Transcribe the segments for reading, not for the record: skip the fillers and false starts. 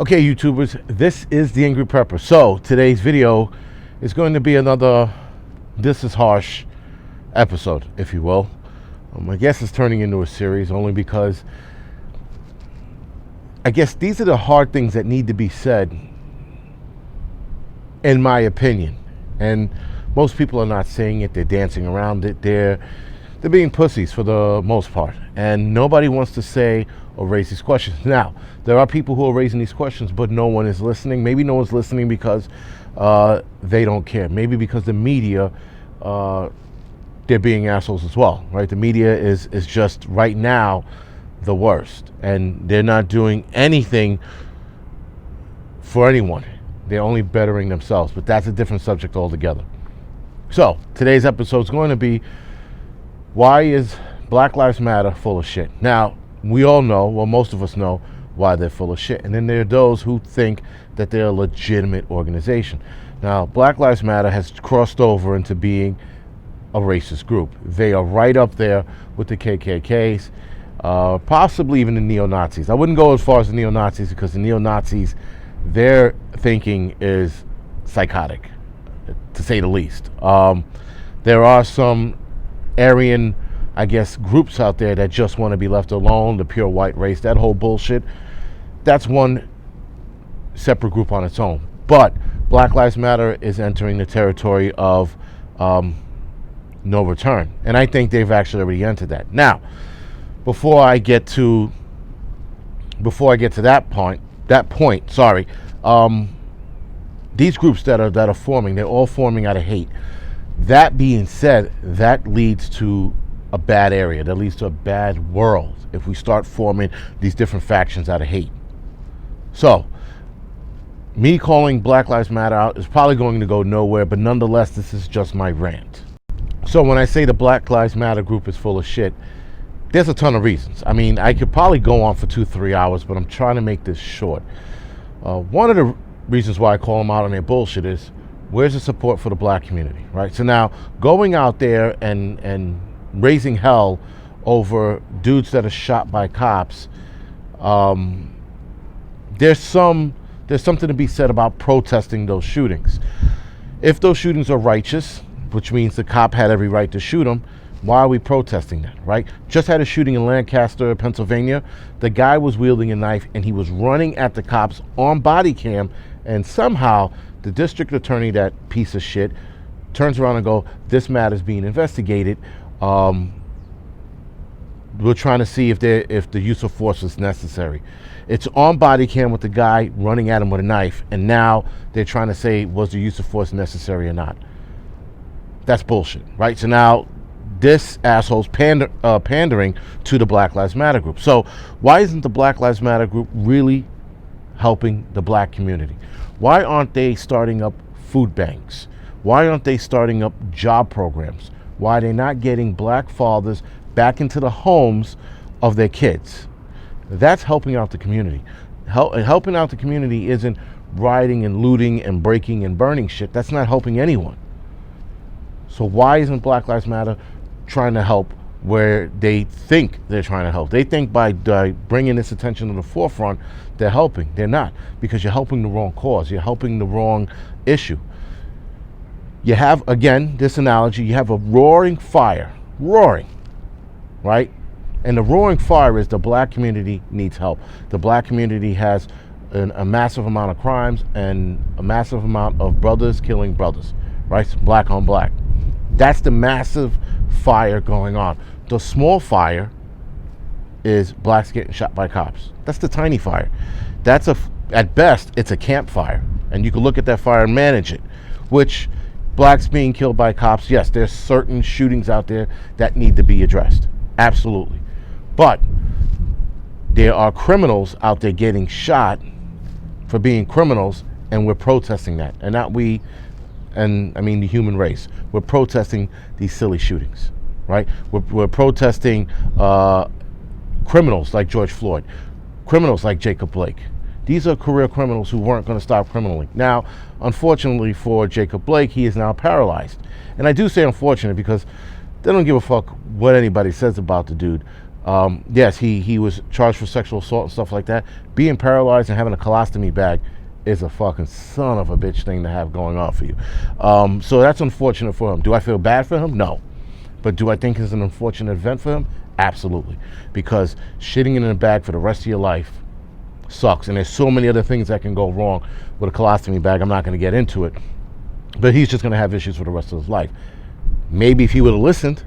Okay, YouTubers, this is the Angryprepper. So today's video is going to be another "This is Harsh" episode, if you will. I guess it's turning into a series only because I guess these are the hard things that need to be said, in my opinion. And most people are not saying it; they're dancing around it. They're being pussies for the most part, and nobody wants to say or raise these questions. Now, there are people who are raising these questions, but no one is listening. Maybe no one's listening because they don't care. Maybe because the media, they're being assholes as well, right? The media is just right now the worst, and they're not doing anything for anyone. They're only bettering themselves, but that's a different subject altogether. So today's episode is going to be, why is Black Lives Matter full of shit? Now, we all know, well, most of us know why they're full of shit. And then there are those who think that they're a legitimate organization. Now, Black Lives Matter has crossed over into being a racist group. They are right up there with the KKKs, possibly even the neo-Nazis. I wouldn't go as far as the neo-Nazis because the neo-Nazis, their thinking is psychotic, to say the least. There are some Aryan, I guess, groups out there that just want to be left alone, the pure white race, that whole bullshit. That's one separate group on its own. But Black Lives Matter is entering the territory of no return. And I think they've actually already entered that. Now, before I get to that point, these groups that are forming, they're all forming out of hate. That being said, that leads to a bad area. That leads to a bad world if we start forming these different factions out of hate. So, me calling Black Lives Matter out is probably going to go nowhere, but nonetheless, this is just my rant. So when I say the Black Lives Matter group is full of shit, there's a ton of reasons. I mean, I could probably go on for 2-3 hours, but I'm trying to make this short. One of the reasons why I call them out on their bullshit is, where's the support for the black community, right? So now, going out there and raising hell over dudes that are shot by cops, there's something to be said about protesting those shootings. If those shootings are righteous, which means the cop had every right to shoot them, why are we protesting that, right? Just had a shooting in Lancaster, Pennsylvania. The guy was wielding a knife and he was running at the cops on body cam, and somehow the district attorney, that piece of shit, turns around and go, this matter's being investigated. We're trying to see if the use of force is necessary. It's on body cam with the guy running at him with a knife, and now they're trying to say, was the use of force necessary or not? That's bullshit, right? So now this asshole's pandering to the Black Lives Matter group. So why isn't the Black Lives Matter group really helping the black community? Why aren't they starting up food banks? Why aren't they starting up job programs? Why are they not getting black fathers back into the homes of their kids? That's helping out the community. Helping out the community isn't rioting and looting and breaking and burning shit. That's not helping anyone. So why isn't Black Lives Matter trying to help where they think they're trying to help? They think by bringing this attention to the forefront, they're helping. They're not, because you're helping the wrong cause. You're helping the wrong issue. You have, again, this analogy, you have a roaring fire, right? And the roaring fire is the black community needs help. The black community has a massive amount of crimes and a massive amount of brothers killing brothers, right? Black on black. That's the massive fire going on. The small fire is blacks getting shot by cops. That's the tiny fire. That's at best, it's a campfire. And you can look at that fire and manage it. Which, blacks being killed by cops, yes, there's certain shootings out there that need to be addressed. Absolutely. But there are criminals out there getting shot for being criminals, and we're protesting that. And not we, and I mean the human race. We're protesting these silly shootings, right? We're protesting criminals like George Floyd, criminals like Jacob Blake. These are career criminals who weren't going to stop criminaling. Now, unfortunately for Jacob Blake, he is now paralyzed. And I do say unfortunate because they don't give a fuck what anybody says about the dude. Yes, he was charged for sexual assault and stuff like that. Being paralyzed and having a colostomy bag is a fucking son of a bitch thing to have going on for you. So that's unfortunate for him. Do I feel bad for him? No. But do I think it's an unfortunate event for him? Absolutely. Because shitting in a bag for the rest of your life sucks. And there's so many other things that can go wrong with a colostomy bag. I'm not going to get into it. But he's just going to have issues for the rest of his life. Maybe if he would have listened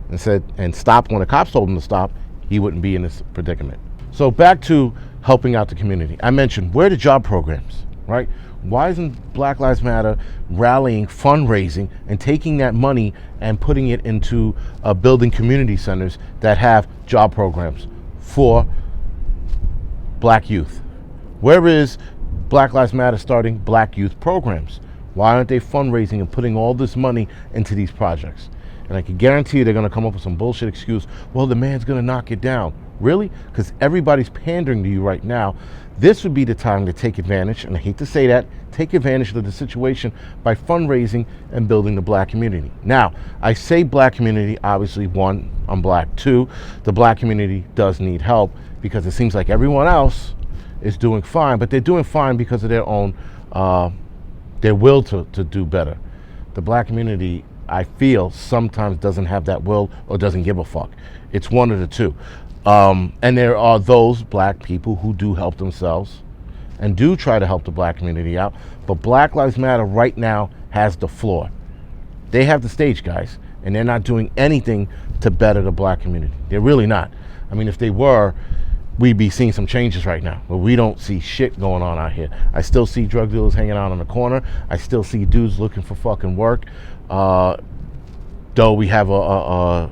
and said and stopped when the cops told him to stop, he wouldn't be in this predicament. So back to helping out the community. I mentioned, where are the job programs, right? Why isn't Black Lives Matter rallying, fundraising, and taking that money and putting it into building community centers that have job programs for black youth? Where is Black Lives Matter starting black youth programs? Why aren't they fundraising and putting all this money into these projects? And I can guarantee you they're going to come up with some bullshit excuse. Well, the man's going to knock it down. Really? Because everybody's pandering to you right now. This would be the time to take advantage, and I hate to say that, take advantage of the situation by fundraising and building the black community. Now, I say black community, obviously, one, I'm black. Two, the black community does need help because it seems like everyone else is doing fine, but they're doing fine because of their own, their will to do better. The black community, I feel, sometimes doesn't have that will or doesn't give a fuck. It's one of the two. And there are those black people who do help themselves and do try to help the black community out. But Black Lives Matter right now has the floor. They have the stage, guys, and they're not doing anything to better the black community. They're really not. I mean, if they were, we'd be seeing some changes right now. But we don't see shit going on out here. I still see drug dealers hanging out on the corner. I still see dudes looking for fucking work. Though we have a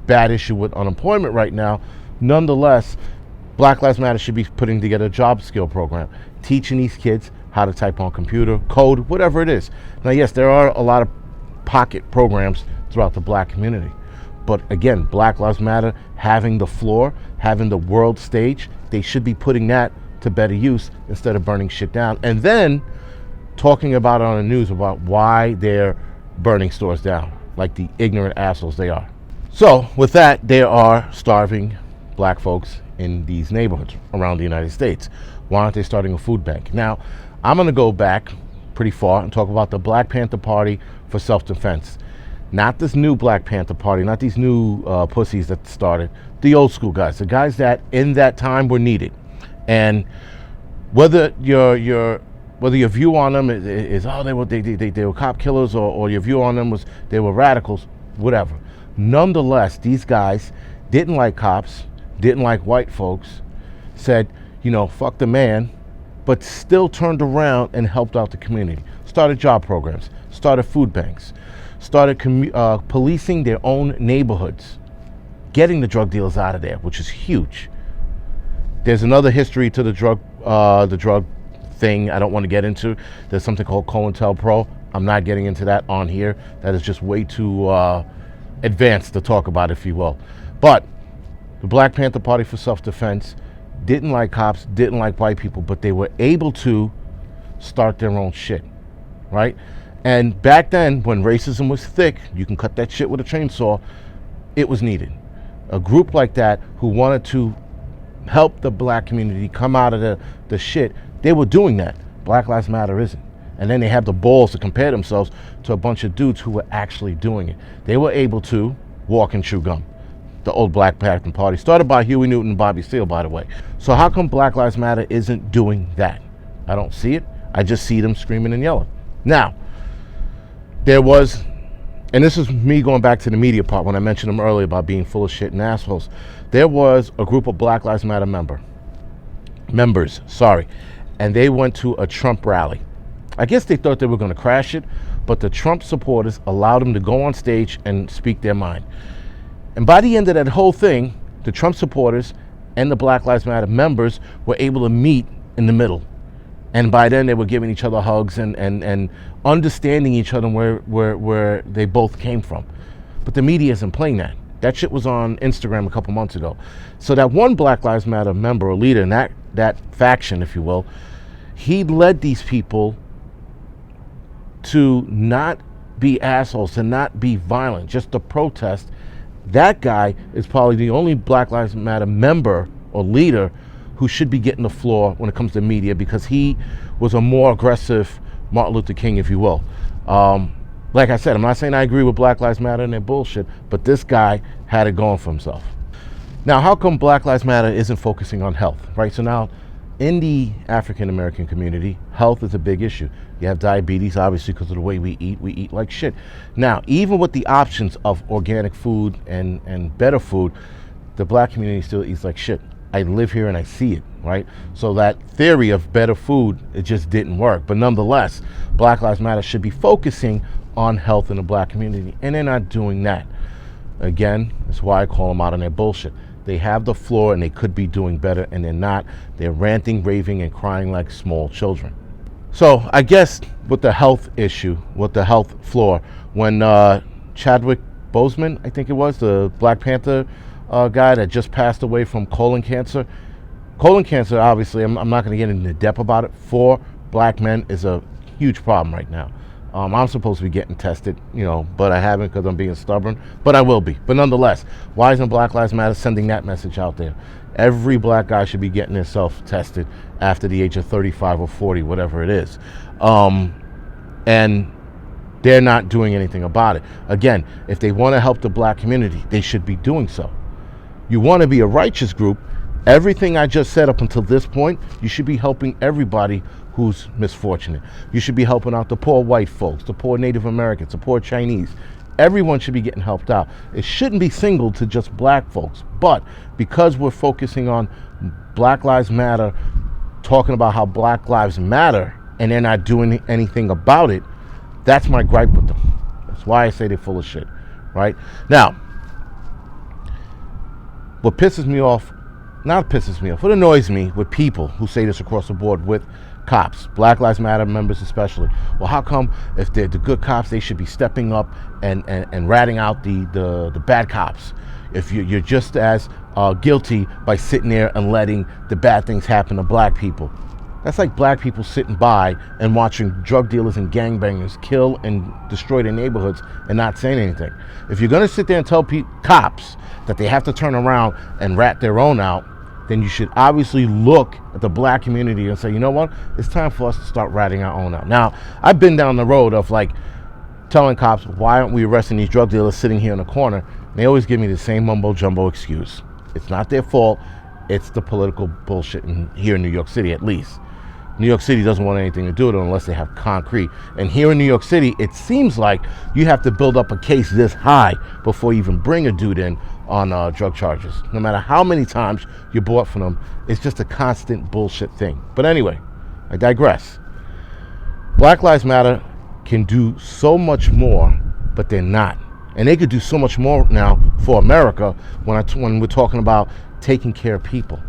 bad issue with unemployment right now, nonetheless, Black Lives Matter should be putting together a job skill program, teaching these kids how to type on computer, code, whatever it is. Now, yes, there are a lot of pocket programs throughout the black community. But again, Black Lives Matter having the floor, having the world stage, they should be putting that to better use instead of burning shit down. And then talking about it on the news about why they're burning stores down, like the ignorant assholes they are. So with that, there are starving black folks in these neighborhoods around the United States. Why aren't they starting a food bank? Now, I'm going to go back pretty far and talk about the Black Panther Party for self-defense. Not this new Black Panther Party, not these new pussies that started. The old school guys, the guys that in that time were needed. And whether your view on them is oh, they were cop killers, or your view on them was they were radicals, whatever. Nonetheless, these guys didn't like cops, didn't like white folks, said, you know, fuck the man, but still turned around and helped out the community. Started job programs, started food banks, started policing their own neighborhoods, getting the drug dealers out of there, which is huge. There's another history to the drug thing I don't want to get into. There's something called COINTELPRO. I'm not getting into that on here. That is just way too advanced to talk about, if you will. But the Black Panther Party for self-defense didn't like cops, didn't like white people, but they were able to start their own shit, right? And back then, when racism was thick, you can cut that shit with a chainsaw, it was needed. A group like that who wanted to help the black community come out of the shit, they were doing that. Black Lives Matter isn't. And then they have the balls to compare themselves to a bunch of dudes who were actually doing it. They were able to walk and chew gum. The old Black Panther Party, started by Huey Newton and Bobby Seale, by the way. So how come Black Lives Matter isn't doing that? I don't see it. I just see them screaming and yelling. Now, there was, and this is me going back to the media part when I mentioned them earlier about being full of shit and assholes. There was a group of Black Lives Matter members, and they went to a Trump rally. I guess they thought they were going to crash it, but the Trump supporters allowed them to go on stage and speak their mind. And by the end of that whole thing, the Trump supporters and the Black Lives Matter members were able to meet in the middle. And by then they were giving each other hugs and understanding each other where they both came from. But the media isn't playing that. That shit was on Instagram a couple months ago. So that one Black Lives Matter member or leader in that faction, if you will, he led these people to not be assholes, to not be violent, just to protest That guy is probably the only Black Lives Matter member or leader who should be getting the floor when it comes to media, because he was a more aggressive Martin Luther King, if you will. Like I said, I'm not saying I agree with Black Lives Matter and their bullshit, but this guy had it going for himself. Now, how come Black Lives Matter isn't focusing on health, right? So now, in the African American community, health is a big issue. You have diabetes, obviously, because of the way we eat like shit. Now, even with the options of organic food and better food, the black community still eats like shit. I live here and I see it, right? So that theory of better food, it just didn't work. But nonetheless, Black Lives Matter should be focusing on health in the black community, and they're not doing that. Again, that's why I call them out on their bullshit. They have the floor and they could be doing better, and they're not. They're ranting, raving, and crying like small children. So I guess with the health issue, with the health floor, when Chadwick Boseman, I think it was, the Black Panther guy that just passed away from colon cancer. Colon cancer, obviously, I'm not going to get into depth about it, for black men is a huge problem right now. I'm supposed to be getting tested, but I haven't because I'm being stubborn, but I will be. But nonetheless, why isn't Black Lives Matter sending that message out there? Every black guy should be getting himself tested after the age of 35 or 40, whatever it is. And they're not doing anything about it. Again, if they want to help the black community, they should be doing so. You want to be a righteous group, everything I just said up until this point, you should be helping everybody who's misfortunate. You should be helping out the poor white folks, the poor Native Americans, the poor Chinese. Everyone should be getting helped out. It shouldn't be singled to just black folks. But because we're focusing on Black Lives Matter, talking about how Black Lives Matter, and they're not doing anything about it, that's my gripe with them. That's why I say they're full of shit, right? Now, what pisses me off, what annoys me with people who say this across the board with cops, Black Lives Matter members especially. Well, how come if they're the good cops, they should be stepping up and ratting out the bad cops? If you're just as guilty by sitting there and letting the bad things happen to black people. That's like black people sitting by and watching drug dealers and gangbangers kill and destroy their neighborhoods and not saying anything. If you're going to sit there and tell cops that they have to turn around and rat their own out, then you should obviously look at the black community and say, you know what, it's time for us to start ratting our own out. Now, I've been down the road of like telling cops, why aren't we arresting these drug dealers sitting here in the corner? And they always give me the same mumbo jumbo excuse. It's not their fault. It's the political bullshit here in New York City, at least. New York City doesn't want anything to do with it unless they have concrete. And here in New York City, it seems like you have to build up a case this high before you even bring a dude in on drug charges. No matter how many times you bought from them, it's just a constant bullshit thing. But anyway, I digress. Black Lives Matter can do so much more, but they're not. And they could do so much more now for America when we're talking about taking care of people,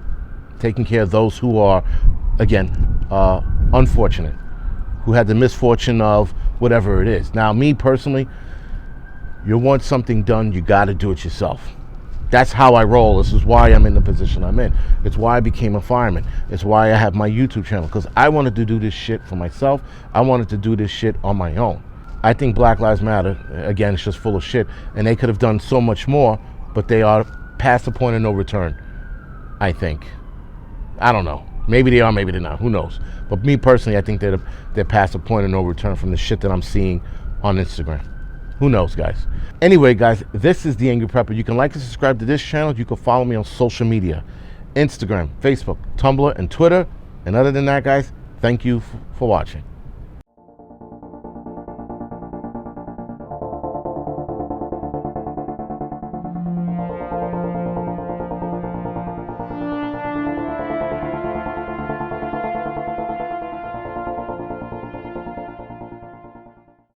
taking care of those who are, again, unfortunate, who had the misfortune of whatever it is. Now, me personally, you want something done, you got to do it yourself. That's how I roll. This is why I'm in the position I'm in. It's why I became a fireman. It's why I have my YouTube channel, because I wanted to do this shit for myself. I wanted to do this shit on my own. I think Black Lives Matter, again, it's just full of shit, and they could have done so much more, but they are past the point of no return, I think. I don't know. Maybe they are, maybe they're not. Who knows? But me personally, I think they're past the point of no return from the shit that I'm seeing on Instagram. Who knows, guys? Anyway, guys, this is the Angry Prepper. You can like and subscribe to this channel. You can follow me on social media, Instagram, Facebook, Tumblr, and Twitter. And other than that, guys, thank you for watching.